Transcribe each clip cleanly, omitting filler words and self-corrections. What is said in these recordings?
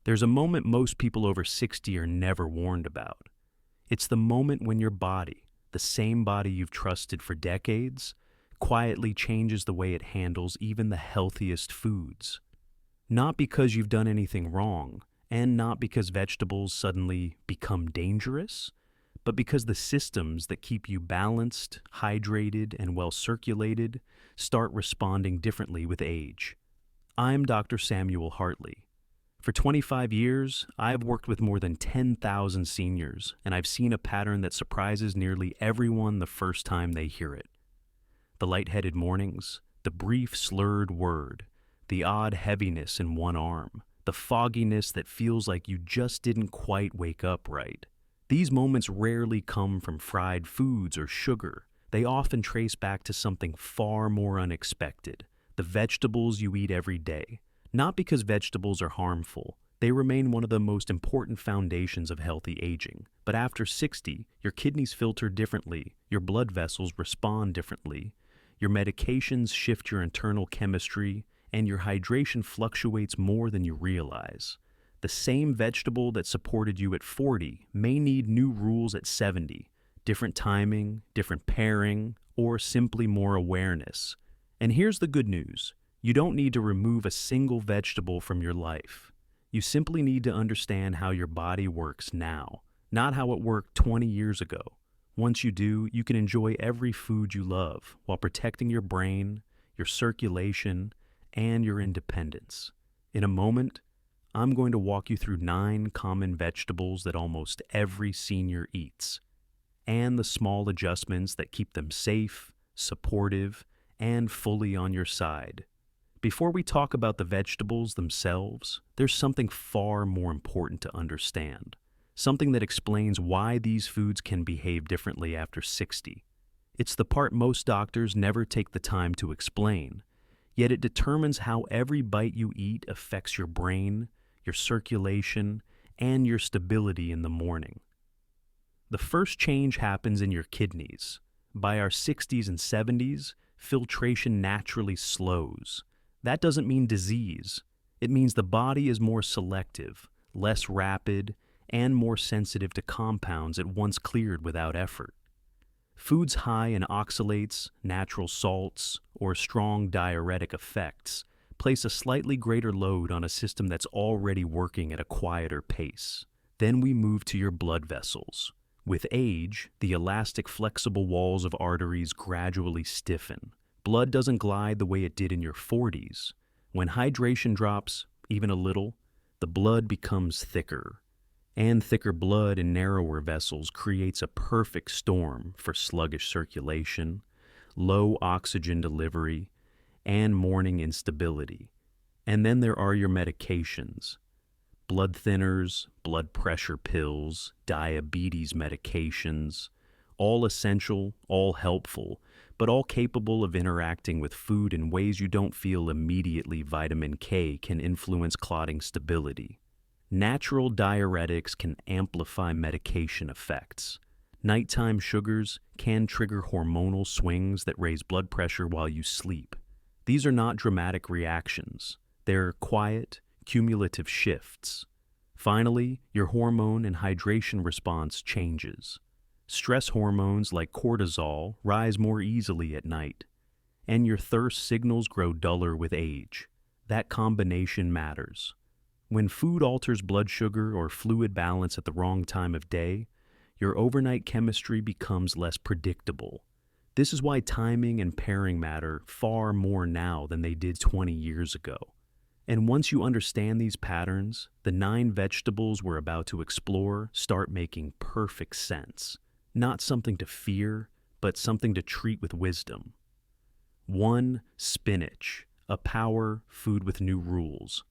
There's a moment most people over 60 are never warned about. It's the moment when your body, the same body you've trusted for decades, quietly changes the way it handles even the healthiest foods. Not because you've done anything wrong, and not because vegetables suddenly become dangerous, but because the systems that keep you balanced, hydrated, and well circulated start responding differently with age. I'm Dr. Samuel Hartley. For 25 years, I've worked with more than 10,000 seniors, and I've seen a pattern that surprises nearly everyone the first time they hear it. The lightheaded mornings, the brief slurred word, the odd heaviness in one arm, the fogginess that feels like you just didn't quite wake up right. These moments rarely come from fried foods or sugar. They often trace back to something far more unexpected, the vegetables you eat every day. Not because vegetables are harmful. They remain one of the most important foundations of healthy aging. But after 60, your kidneys filter differently, your blood vessels respond differently, your medications shift your internal chemistry, and your hydration fluctuates more than you realize. The same vegetable that supported you at 40 may need new rules at 70, different timing, different pairing, or simply more awareness. And here's the good news. You don't need to remove a single vegetable from your life. You simply need to understand how your body works now, not how it worked 20 years ago. Once you do, you can enjoy every food you love while protecting your brain, your circulation, and your independence. In a moment, I'm going to walk you through 9 common vegetables that almost every senior eats, and the small adjustments that keep them safe, supportive, and fully on your side. Before we talk about the vegetables themselves, there's something far more important to understand. Something that explains why these foods can behave differently after 60. It's the part most doctors never take the time to explain, yet it determines how every bite you eat affects your brain, your circulation, and your stability in the morning. The first change happens in your kidneys. By our 60s and 70s, filtration naturally slows. That doesn't mean disease. It means the body is more selective, less rapid, and more sensitive to compounds it once cleared without effort. Foods high in oxalates, natural salts, or strong diuretic effects place a slightly greater load on a system that's already working at a quieter pace. Then we move to your blood vessels. With age, the elastic, flexible walls of arteries gradually stiffen. Blood doesn't glide the way it did in your 40s. When hydration drops, even a little, the blood becomes thicker. And thicker blood in narrower vessels creates a perfect storm for sluggish circulation, low oxygen delivery, and morning instability. And then there are your medications. Blood thinners, blood pressure pills, diabetes medications, all essential, all helpful, but all capable of interacting with food in ways you don't feel immediately. Vitamin K can influence clotting stability. Natural diuretics can amplify medication effects. Nighttime sugars can trigger hormonal swings that raise blood pressure while you sleep. These are not dramatic reactions. They're quiet, cumulative shifts. Finally, your hormone and hydration response changes. Stress hormones like cortisol rise more easily at night, and your thirst signals grow duller with age. That combination matters. When food alters blood sugar or fluid balance at the wrong time of day, your overnight chemistry becomes less predictable. This is why timing and pairing matter far more now than they did 20 years ago. And once you understand these patterns, the 9 vegetables we're about to explore start making perfect sense. Not something to fear, but something to treat with wisdom. 1. Spinach, a power food with new rules.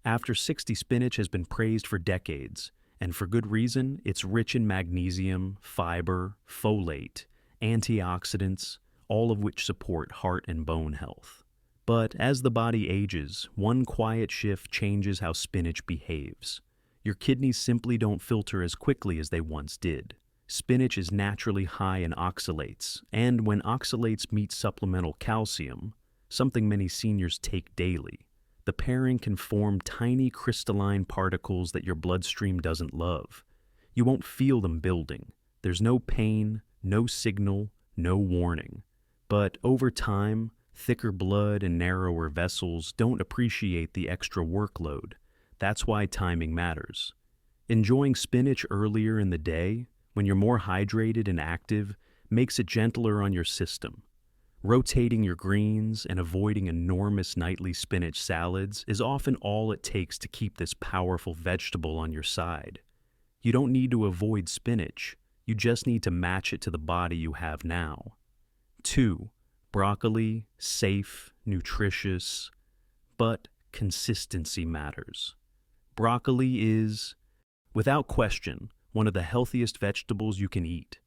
After 60, spinach has been praised for decades, and for good reason. It's rich in magnesium, fiber, folate, antioxidants, all of which support heart and bone health. But as the body ages, one quiet shift changes how spinach behaves. Your kidneys simply don't filter as quickly as they once did. Spinach is naturally high in oxalates, and when oxalates meet supplemental calcium, something many seniors take daily, The pairing can form tiny crystalline particles that your bloodstream doesn't love. You won't feel them building. There's no pain, no signal, no warning. But over time, thicker blood and narrower vessels don't appreciate the extra workload. That's why timing matters. Enjoying spinach earlier in the day, when you're more hydrated and active, makes it gentler on your system. Rotating your greens and avoiding enormous nightly spinach salads is often all it takes to keep this powerful vegetable on your side. You don't need to avoid spinach, you just need to match it to the body you have now. 2. Broccoli, safe, nutritious, but consistency matters. Broccoli is, without question, one of the healthiest vegetables you can eat.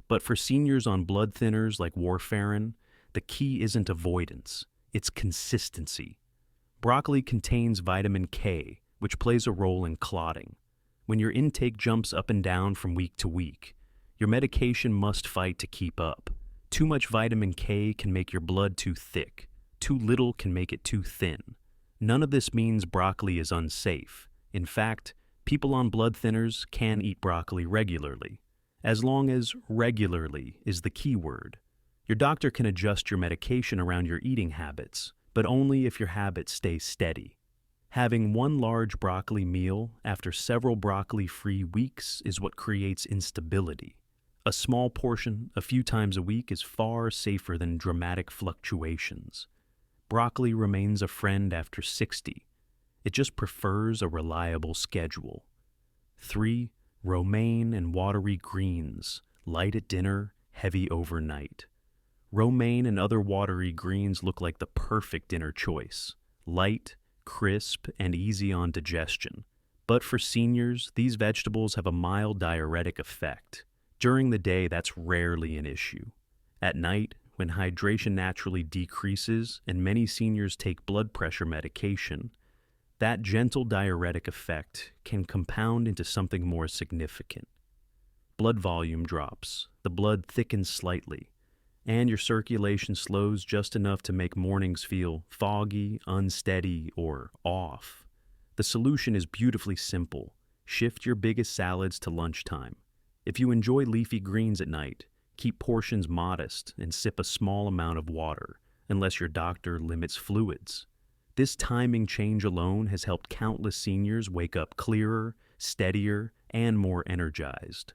But for seniors on blood thinners like warfarin, the key isn't avoidance, it's consistency. Broccoli contains vitamin K, which plays a role in clotting. When your intake jumps up and down from week to week, your medication must fight to keep up. Too much vitamin K can make your blood too thick. Too little can make it too thin. None of this means broccoli is unsafe. In fact, people on blood thinners can eat broccoli regularly, as long as regularly is the key word. Your doctor can adjust your medication around your eating habits, but only if your habits stay steady. Having one large broccoli meal after several broccoli-free weeks is what creates instability. A small portion a few times a week is far safer than dramatic fluctuations. Broccoli remains a friend after 60. It just prefers a reliable schedule. 3. Romaine and watery greens, light at dinner, heavy overnight. Romaine and other watery greens look like the perfect dinner choice. Light, crisp, and easy on digestion. But for seniors, these vegetables have a mild diuretic effect. During the day, that's rarely an issue. At night, when hydration naturally decreases and many seniors take blood pressure medication, that gentle diuretic effect can compound into something more significant. Blood volume drops, the blood thickens slightly, and your circulation slows just enough to make mornings feel foggy, unsteady, or off. The solution is beautifully simple. Shift your biggest salads to lunchtime. If you enjoy leafy greens at night, keep portions modest and sip a small amount of water, unless your doctor limits fluids. This timing change alone has helped countless seniors wake up clearer, steadier, and more energized.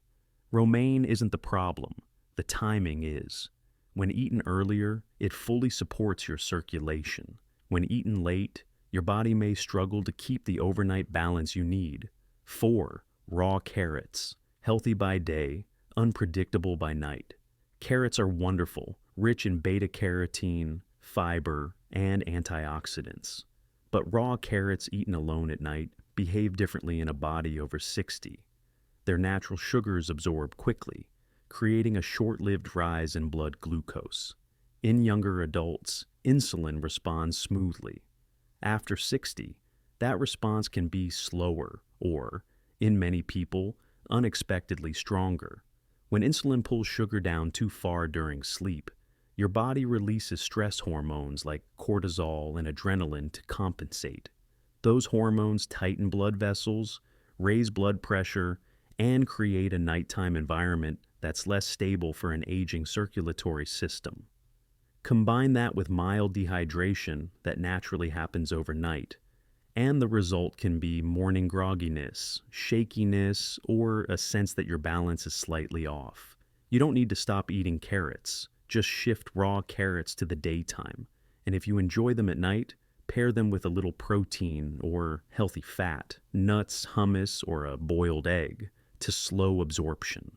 Romaine isn't the problem, the timing is. When eaten earlier, it fully supports your circulation. When eaten late, your body may struggle to keep the overnight balance you need. 4. Raw carrots, healthy by day, unpredictable by night. Carrots are wonderful, rich in beta-carotene, fiber, and antioxidants. But raw carrots eaten alone at night behave differently in a body over 60. Their natural sugars absorb quickly, creating a short-lived rise in blood glucose. In younger adults, insulin responds smoothly. After 60, that response can be slower or, in many people, unexpectedly stronger. When insulin pulls sugar down too far during sleep, your body releases stress hormones like cortisol and adrenaline to compensate. Those hormones tighten blood vessels, raise blood pressure, and create a nighttime environment that's less stable for an aging circulatory system. Combine that with mild dehydration that naturally happens overnight, and the result can be morning grogginess, shakiness, or a sense that your balance is slightly off. You don't need to stop eating carrots. Just shift raw carrots to the daytime, and if you enjoy them at night, pair them with a little protein or healthy fat, nuts, hummus, or a boiled egg to slow absorption.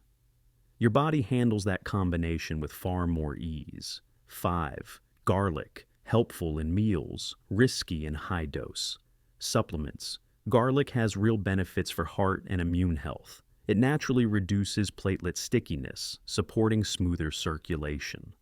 Your body handles that combination with far more ease. 5. Garlic, helpful in meals, risky in high dose. Supplements. Garlic has real benefits for heart and immune health. It naturally reduces platelet stickiness, supporting smoother circulation.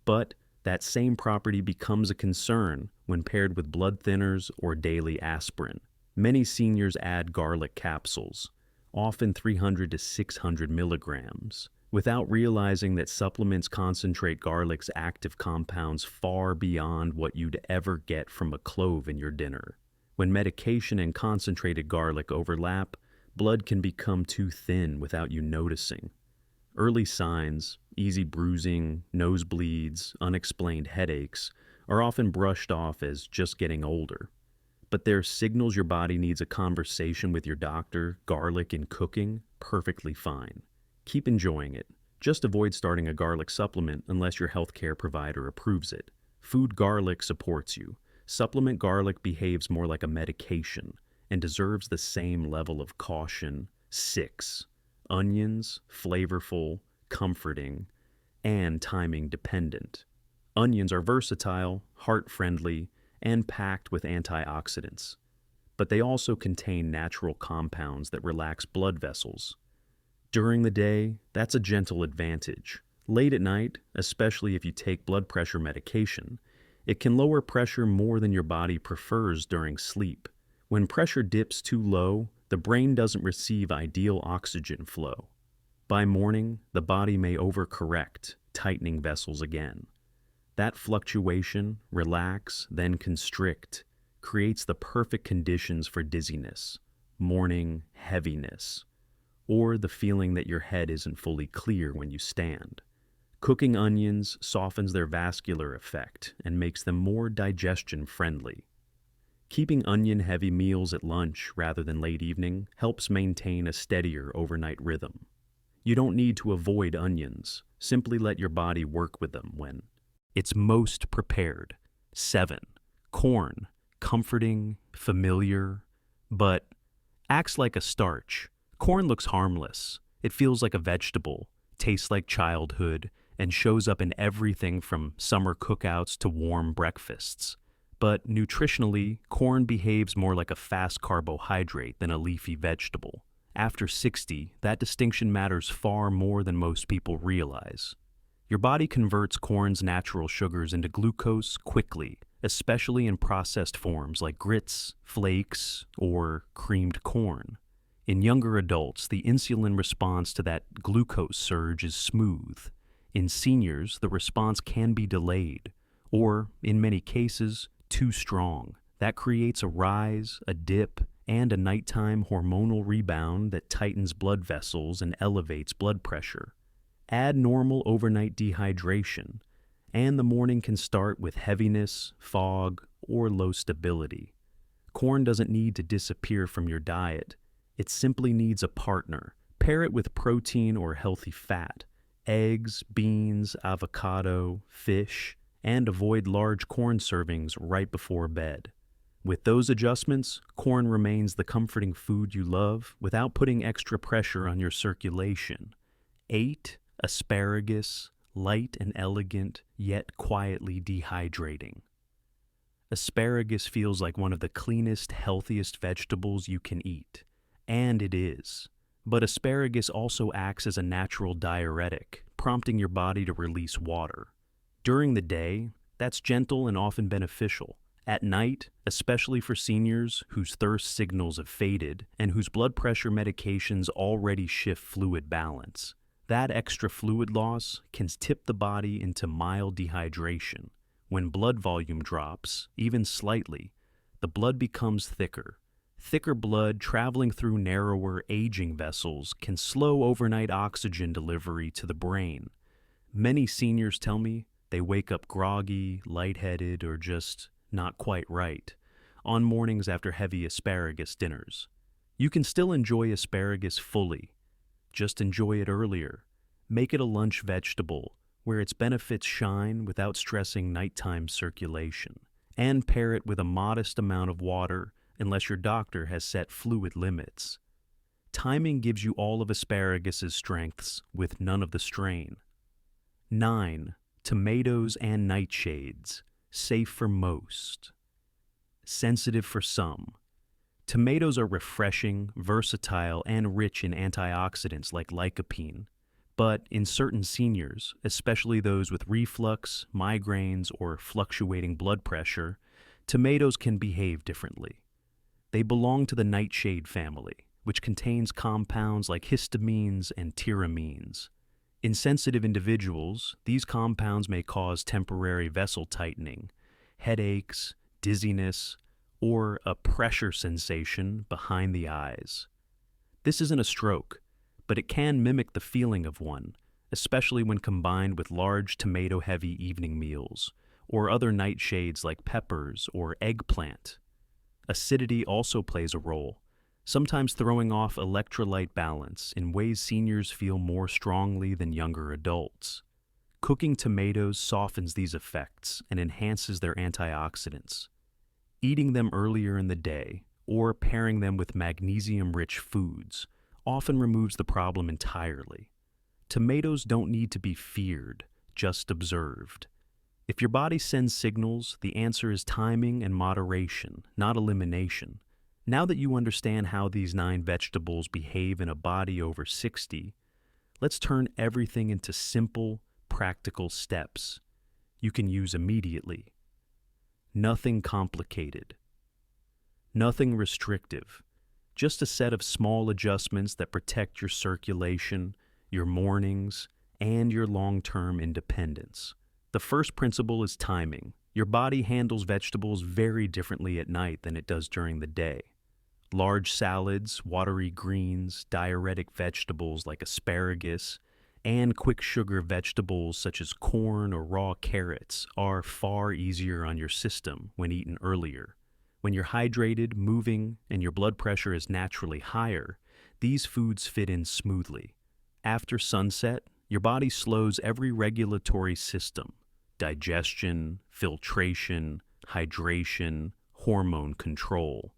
But that same property becomes a concern when paired with blood thinners or daily aspirin. Many seniors add garlic capsules, often 300 to 600 milligrams, without realizing that supplements concentrate garlic's active compounds far beyond what you'd ever get from a clove in your dinner. When medication and concentrated garlic overlap, blood can become too thin without you noticing. Early signs, easy bruising, nosebleeds, unexplained headaches, are often brushed off as just getting older. But they're signals your body needs a conversation with your doctor. Garlic in cooking, perfectly fine. Keep enjoying it. Just avoid starting a garlic supplement unless your healthcare provider approves it. Food garlic supports you. Supplement garlic behaves more like a medication and deserves the same level of caution. 6. Onions, flavorful, comforting, and timing dependent. Onions are versatile, heart-friendly, and packed with antioxidants, but they also contain natural compounds that relax blood vessels. During the day, that's a gentle advantage. Late at night, especially if you take blood pressure medication, it can lower pressure more than your body prefers during sleep. When pressure dips too low, the brain doesn't receive ideal oxygen flow. By morning, the body may overcorrect, tightening vessels again. That fluctuation, relax, then constrict, creates the perfect conditions for dizziness, morning heaviness, or the feeling that your head isn't fully clear when you stand. Cooking onions softens their vascular effect and makes them more digestion-friendly. Keeping onion-heavy meals at lunch rather than late evening helps maintain a steadier overnight rhythm. You don't need to avoid onions. Simply let your body work with them when it's most prepared. 7. Corn, comforting, familiar, but acts like a starch. Corn looks harmless. It feels like a vegetable, tastes like childhood, and shows up in everything from summer cookouts to warm breakfasts. But nutritionally, corn behaves more like a fast carbohydrate than a leafy vegetable. After 60, that distinction matters far more than most people realize. Your body converts corn's natural sugars into glucose quickly, especially in processed forms like grits, flakes, or creamed corn. In younger adults, the insulin response to that glucose surge is smooth. In seniors, the response can be delayed, or, in many cases, too strong. That creates a rise, a dip, and a nighttime hormonal rebound that tightens blood vessels and elevates blood pressure. Add normal overnight dehydration, and the morning can start with heaviness, fog, or low stability. Corn doesn't need to disappear from your diet. It simply needs a partner. Pair it with protein or healthy fat, eggs, beans, avocado, fish, and avoid large corn servings right before bed. With those adjustments, corn remains the comforting food you love without putting extra pressure on your circulation. 8. Asparagus, light and elegant, yet quietly dehydrating. Asparagus feels like one of the cleanest, healthiest vegetables you can eat. And it is. But asparagus also acts as a natural diuretic, prompting your body to release water. During the day, that's gentle and often beneficial. At night, especially for seniors whose thirst signals have faded and whose blood pressure medications already shift fluid balance, that extra fluid loss can tip the body into mild dehydration. When blood volume drops, even slightly, the blood becomes thicker. Thicker blood traveling through narrower, aging vessels can slow overnight oxygen delivery to the brain. Many seniors tell me they wake up groggy, lightheaded, or just not quite right on mornings after heavy asparagus dinners. You can still enjoy asparagus fully. Just enjoy it earlier. Make it a lunch vegetable where its benefits shine without stressing nighttime circulation. And pair it with a modest amount of water unless your doctor has set fluid limits. Timing gives you all of asparagus's strengths with none of the strain. 9. Tomatoes and nightshades, safe for most, sensitive for some. Tomatoes are refreshing, versatile, and rich in antioxidants like lycopene. But in certain seniors, especially those with reflux, migraines, or fluctuating blood pressure, tomatoes can behave differently. They belong to the nightshade family, which contains compounds like histamines and tyramines. In sensitive individuals, these compounds may cause temporary vessel tightening, headaches, dizziness, or a pressure sensation behind the eyes. This isn't a stroke, but it can mimic the feeling of one, especially when combined with large tomato-heavy evening meals or other nightshades like peppers or eggplant. Acidity also plays a role, sometimes throwing off electrolyte balance in ways seniors feel more strongly than younger adults. Cooking tomatoes softens these effects and enhances their antioxidants. Eating them earlier in the day or pairing them with magnesium-rich foods often removes the problem entirely. Tomatoes don't need to be feared, just observed. If your body sends signals, the answer is timing and moderation, not elimination. Now that you understand how these 9 vegetables behave in a body over 60, let's turn everything into simple, practical steps you can use immediately. Nothing complicated. Nothing restrictive. Just a set of small adjustments that protect your circulation, your mornings, and your long-term independence. The first principle is timing. Your body handles vegetables very differently at night than it does during the day. Large salads, watery greens, diuretic vegetables like asparagus, and quick sugar vegetables such as corn or raw carrots are far easier on your system when eaten earlier. When you're hydrated, moving, and your blood pressure is naturally higher, these foods fit in smoothly. After sunset, your body slows every regulatory system: digestion, filtration, hydration, hormone control.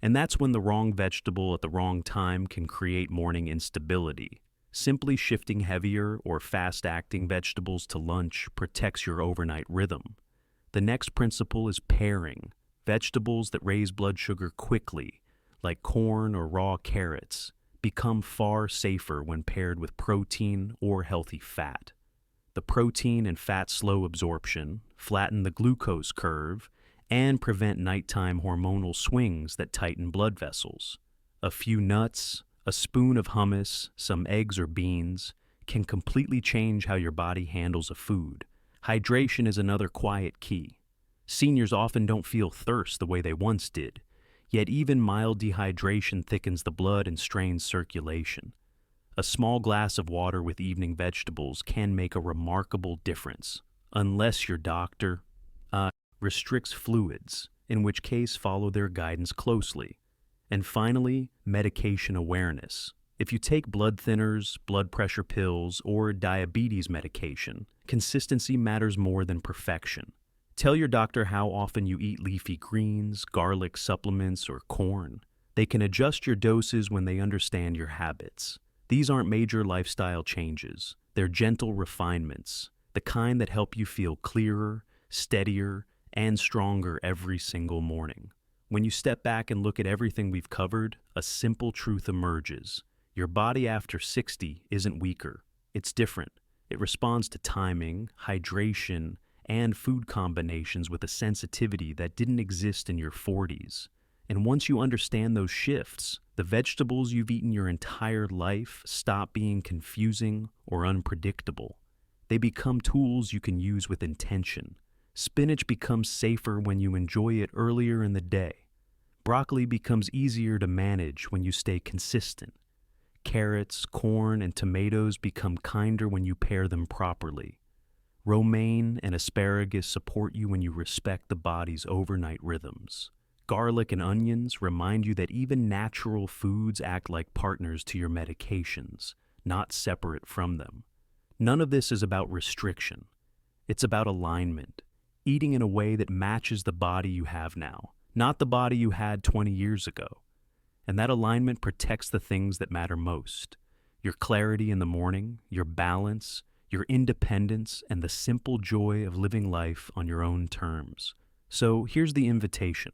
And that's when the wrong vegetable at the wrong time can create morning instability. Simply shifting heavier or fast-acting vegetables to lunch protects your overnight rhythm. The next principle is pairing. Vegetables that raise blood sugar quickly, like corn or raw carrots, become far safer when paired with protein or healthy fat. The protein and fat slow absorption, flatten the glucose curve, and prevent nighttime hormonal swings that tighten blood vessels. A few nuts, a spoon of hummus, some eggs or beans can completely change how your body handles a food. Hydration is another quiet key. Seniors often don't feel thirst the way they once did, yet even mild dehydration thickens the blood and strains circulation. A small glass of water with evening vegetables can make a remarkable difference, unless your doctor restricts fluids, in which case follow their guidance closely. And finally, medication awareness. If you take blood thinners, blood pressure pills, or diabetes medication, consistency matters more than perfection. Tell your doctor how often you eat leafy greens, garlic supplements, or corn. They can adjust your doses when they understand your habits. These aren't major lifestyle changes. They're gentle refinements, the kind that help you feel clearer, steadier, and stronger every single morning. When you step back and look at everything we've covered, a simple truth emerges. Your body after 60 isn't weaker. It's different. It responds to timing, hydration, and food combinations with a sensitivity that didn't exist in your 40s. And once you understand those shifts, the vegetables you've eaten your entire life stop being confusing or unpredictable. They become tools you can use with intention. Spinach becomes safer when you enjoy it earlier in the day. Broccoli becomes easier to manage when you stay consistent. Carrots, corn, and tomatoes become kinder when you pair them properly. Romaine and asparagus support you when you respect the body's overnight rhythms. Garlic and onions remind you that even natural foods act like partners to your medications, not separate from them. None of this is about restriction. It's about alignment. Eating in a way that matches the body you have now, not the body you had 20 years ago. And that alignment protects the things that matter most: your clarity in the morning, your balance, your independence, and the simple joy of living life on your own terms. So here's the invitation.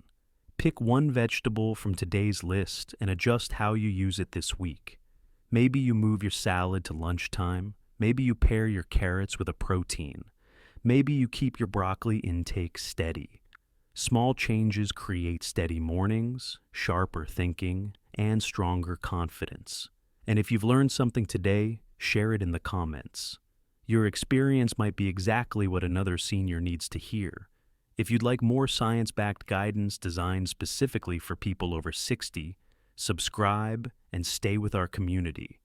Pick one vegetable from today's list and adjust how you use it this week. Maybe you move your salad to lunchtime. Maybe you pair your carrots with a protein. Maybe you keep your broccoli intake steady. Small changes create steady mornings, sharper thinking, and stronger confidence. And if you've learned something today, share it in the comments. Your experience might be exactly what another senior needs to hear. If you'd like more science-backed guidance designed specifically for people over 60, subscribe and stay with our community.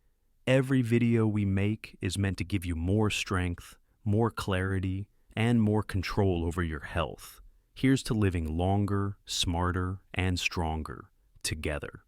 Every video we make is meant to give you more strength, more clarity, and more control over your health. Here's to living longer, smarter, and stronger together.